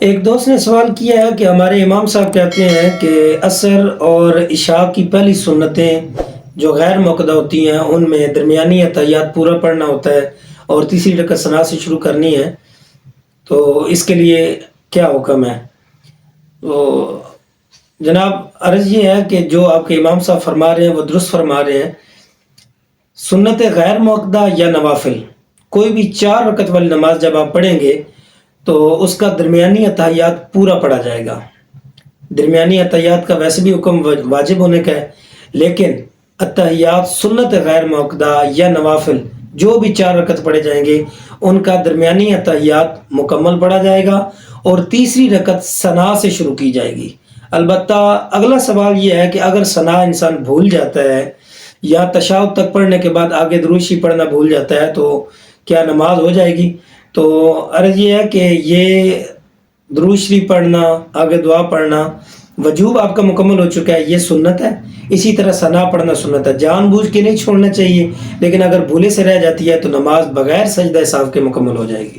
ایک دوست نے سوال کیا ہے کہ ہمارے امام صاحب کہتے ہیں کہ عصر اور عشاء کی پہلی سنتیں جو غیر موقدہ ہوتی ہیں ان میں درمیانی اتحیات پورا پڑھنا ہوتا ہے اور تیسری رکعت ثنا سے شروع کرنی ہے، تو اس کے لیے کیا حکم ہے؟ تو جناب عرض یہ ہے کہ جو آپ کے امام صاحب فرما رہے ہیں وہ درست فرما رہے ہیں۔ سنت غیر موقدہ یا نوافل کوئی بھی 4 رکعت والی نماز جب آپ پڑھیں گے تو اس کا درمیانی اتحیات پورا پڑھا جائے گا۔ درمیانی اتحیات کا ویسے بھی حکم واجب ہونے کا ہے، لیکن اتحیات سنت غیر موقدہ یا نوافل جو بھی 4 رکعت پڑھے جائیں گے ان کا درمیانی اتحیات مکمل پڑھا جائے گا اور تیسری رکعت ثنا سے شروع کی جائے گی۔ البتہ اگلا سوال یہ ہے کہ اگر ثنا انسان بھول جاتا ہے یا تشہد تک پڑھنے کے بعد آگے درود شریف پڑھنا بھول جاتا ہے تو کیا نماز ہو جائے گی؟ تو عرض یہ ہے کہ یہ درود شریف پڑھنا، آگے دعا پڑھنا وجوب آپ کا مکمل ہو چکا ہے، یہ سنت ہے۔ اسی طرح ثنا پڑھنا سنت ہے، جان بوجھ کے نہیں چھوڑنا چاہیے، لیکن اگر بھولے سے رہ جاتی ہے تو نماز بغیر سجدہ سہو کے مکمل ہو جائے گی۔